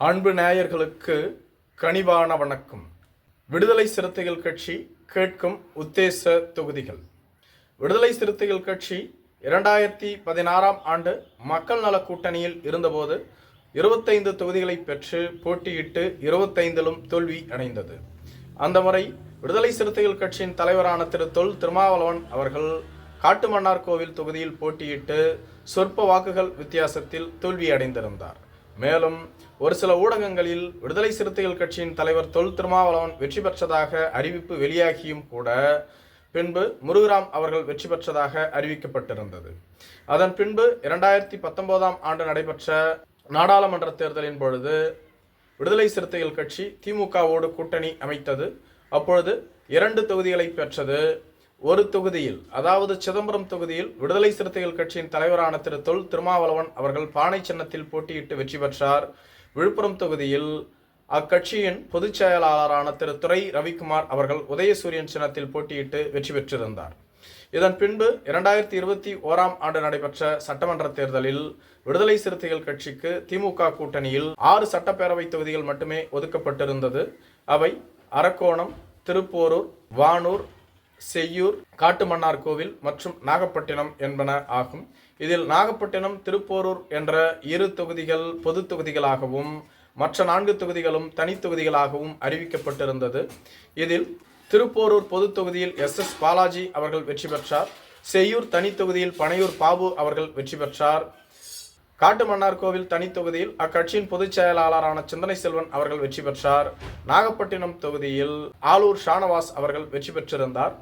அன்பு நேயர்களுக்கு கனிவான வணக்கம். விடுதலை சிறுத்தைகள் கட்சி கேட்கும் உத்தேச தொகுதிகள். விடுதலை சிறுத்தைகள் கட்சி 2016ஆம் ஆண்டு மக்கள் நல கூட்டணியில் இருந்தபோது 25 தொகுதிகளை பெற்று போட்டியிட்டு 25லும் தோல்வி அடைந்தது. அந்த முறை விடுதலை சிறுத்தைகள் கட்சியின் தலைவரான திரு தொல் திருமாவளவன் அவர்கள் காட்டுமன்னார்கோவில் தொகுதியில் போட்டியிட்டு சொற்ப வாக்குகள் வித்தியாசத்தில் தோல்வி அடைந்திருந்தார். மேலும் ஒரு சில ஊடகங்களில் விடுதலை சிறுத்தைகள் கட்சியின் தலைவர் தொல் திருமாவளவன் வெற்றி பெற்றதாக அறிவிப்பு வெளியாகியும் கூட பின்பு முருகராம் அவர்கள் வெற்றி பெற்றதாக அறிவிக்கப்பட்டிருந்தது. அதன் பின்பு 2019ஆம் ஆண்டு நடைபெற்ற நாடாளுமன்ற தேர்தலின் பொழுது விடுதலை சிறுத்தைகள் கட்சி திமுகவோடு கூட்டணி அமைத்தது. அப்பொழுது 2 தொகுதிகளை பெற்றது. ஒரு தொகுதியில், அதாவது சிதம்பரம் தொகுதியில் விடுதலை சிறுத்தைகள் கட்சியின் தலைவரான திரு தொல் திருமாவளவன் அவர்கள் பானை சின்னத்தில் போட்டியிட்டு வெற்றி பெற்றார். விழுப்புரம் தொகுதியில் அக்கட்சியின் பொதுச் செயலாளரான திரு துரை ரவிக்குமார் அவர்கள் உதயசூரியன் சின்னத்தில் போட்டியிட்டு வெற்றி பெற்றிருந்தார். இதன் பின்பு 2021ஆம் ஆண்டு நடைபெற்ற சட்டமன்ற தேர்தலில் விடுதலை சிறுத்தைகள் கட்சிக்கு திமுக கூட்டணியில் 6 சட்டப்பேரவை தொகுதிகள் மட்டுமே ஒதுக்கப்பட்டிருந்தது. அவை அரக்கோணம், திருப்போரூர், வானூர், செய்யூர், காட்டுமன்னார்கோவில் மற்றும் நாகப்பட்டினம் என்பன ஆகும். இதில் நாகப்பட்டினம், திருப்போரூர் என்ற 2 தொகுதிகள் பொது தொகுதிகளாகவும் மற்ற 4 தொகுதிகளும் தனி தொகுதிகளாகவும் அறிவிக்கப்பட்டிருந்தது. இதில் திருப்போரூர் பொது தொகுதியில் SS பாலாஜி அவர்கள் வெற்றி பெற்றார். செய்யூர் தனி தொகுதியில் பனையூர் பாபு அவர்கள் வெற்றி பெற்றார். காட்டுமன்னார்கோவில் தனி தொகுதியில் அக்கட்சியின் பொதுச் செயலாளரான சிந்தனை செல்வன் அவர்கள் வெற்றி பெற்றார். நாகப்பட்டினம் தொகுதியில் ஆலூர் ஷானவாஸ் அவர்கள் வெற்றி பெற்றிருந்தார்.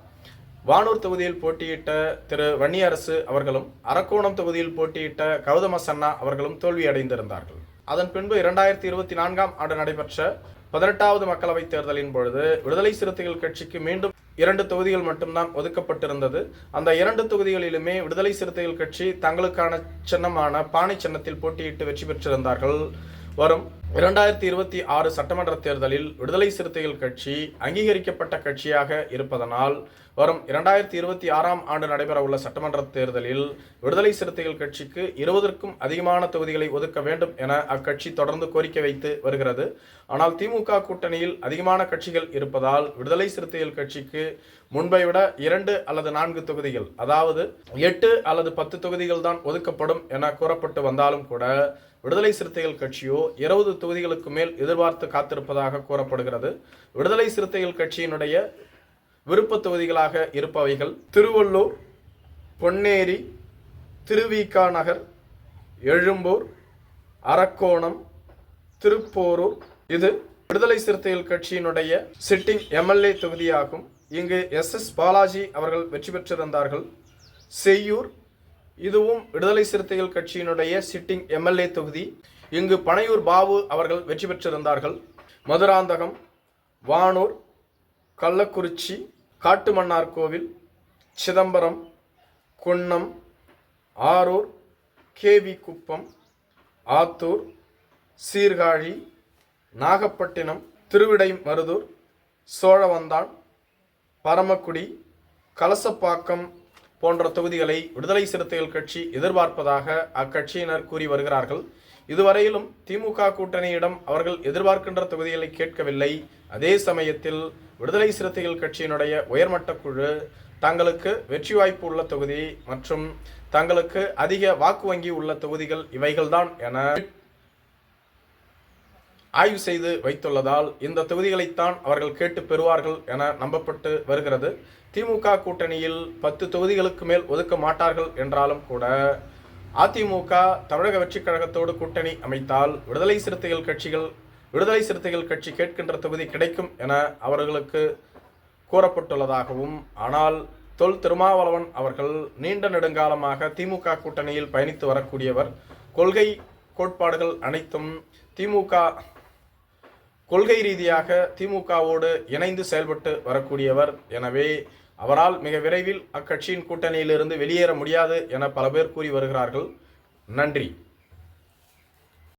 வானூர் தொகுதியில் போட்டியிட்ட திரு வன்னியரசு அவர்களும் அரக்கோணம் தொகுதியில் போட்டியிட்ட கௌதம சன்னா அவர்களும் தோல்வி அடைந்திருந்தார்கள். அதன் பின்பு 2024ஆம் ஆண்டு நடைபெற்ற 18வது மக்களவைத் தேர்தலின் பொழுது விடுதலை சிறுத்தைகள் கட்சிக்கு மீண்டும் 2 தொகுதிகள் மட்டும்தான் ஒதுக்கப்பட்டிருந்தது. அந்த 2 தொகுதிகளிலுமே விடுதலை சிறுத்தைகள் கட்சி தங்களுக்கான சின்னமான பானை சின்னத்தில் போட்டியிட்டு வெற்றி பெற்றிருந்தார்கள். வரும் 2026 சட்டமன்ற தேர்தலில் விடுதலை சிறுத்தைகள் கட்சி அங்கீகரிக்கப்பட்ட கட்சியாக இருப்பதனால் வரும் 2026ஆம் ஆண்டு நடைபெறவுள்ள சட்டமன்ற தேர்தலில் விடுதலை சிறுத்தைகள் கட்சிக்கு 20க்கும் அதிகமான தொகுதிகளை ஒதுக்க வேண்டும் என அக்கட்சி தொடர்ந்து கோரிக்கை வைத்து வருகிறது. ஆனால் திமுக கூட்டணியில் அதிகமான கட்சிகள் இருப்பதால் விடுதலை சிறுத்தைகள் கட்சிக்கு முன்பை விட 2 அல்லது 4 தொகுதிகள், அதாவது 8 அல்லது 10 தொகுதிகள் தான் ஒதுக்கப்படும் என கூறப்பட்டு வந்தாலும் கூட விடுதலை சிறுத்தைகள் கட்சியோ 20 தொகுதிகளுக்கு மேல் எதிர்பார்த்து காத்திருப்பதாக கூறப்படுகிறது. விடுதலை சிறுத்தைகள் கட்சியினுடைய விருப்ப தொகுதிகளாக இருப்பவைகள் திருவள்ளூர், பொன்னேரி, திருவிக நகர், எழும்பூர், அரக்கோணம், திருப்போரூர். இது விடுதலை சிறுத்தைகள் கட்சியினுடைய சிட்டிங் MLA தொகுதியாகும். இங்கு SS பாலாஜி அவர்கள் வெற்றி பெற்றிருந்தார்கள். செய்யூர், இதுவும் விடுதலை சிறுத்தைகள் கட்சியினுடைய சிட்டிங் MLA தொகுதி. இங்கு பனையூர் பாபு அவர்கள் வெற்றி பெற்றிருந்தார்கள். மதுராந்தகம், வானூர், கள்ளக்குறிச்சி, காட்டுமன்னார்கோவில், சிதம்பரம், குன்னம், ஆரூர், KV குப்பம், ஆத்தூர், சீர்காழி, நாகப்பட்டினம், திருவிடைமருதூர், சோழவந்தான், பரமக்குடி, கலசப்பாக்கம் போன்ற தொகுதிகளை விடுதலை சிறுத்தைகள் கட்சி எதிர்பார்ப்பதாக அக்கட்சியினர் கூறி வருகிறார்கள். இதுவரையிலும் திமுக கூட்டணியிடம் அவர்கள் எதிர்பார்க்கின்ற தொகுதிகளை கேட்கவில்லை. அதே சமயத்தில் விடுதலை சிறுத்தைகள் கட்சியினுடைய உயர்மட்ட குழு தங்களுக்கு வெற்றி வாய்ப்பு உள்ள தொகுதி மற்றும் தங்களுக்கு அதிக வாக்கு வங்கி உள்ள தொகுதிகள் இவைகள்தான் என ஆய்வு செய்து வைத்துள்ளதால் இந்த தொகுதிகளைத்தான் அவர்கள் கேட்டு பெறுவார்கள் என நம்பப்பட்டு வருகிறது. திமுக கூட்டணியில் 10 தொகுதிகளுக்கு மேல் ஒதுக்க மாட்டார்கள் என்றாலும் கூட அதிமுக தமிழக வெற்றிக் கழகத்தோடு கூட்டணி அமைத்தால் விடுதலை சிறுத்தைகள் கட்சி கேட்கின்ற தொகுதி கிடைக்கும் என அவர்களுக்கு கூறப்பட்டுள்ளதாகவும், ஆனால் தொல் திருமாவளவன் அவர்கள் நீண்ட நெடுங்காலமாக திமுக கூட்டணியில் பயணித்து வரக்கூடியவர். கொள்கை கோட்பாடுகள் அனைத்தும் கொள்கை ரீதியாக திமுகவோடு இணைந்து செயல்பட்டு வரக்கூடியவர். எனவே அவரால் மிக விரைவில் அக்கட்சியின் கூட்டணியிலிருந்து வெளியேற முடியாது என பல பேர் கூறி வருகிறார்கள். நன்றி.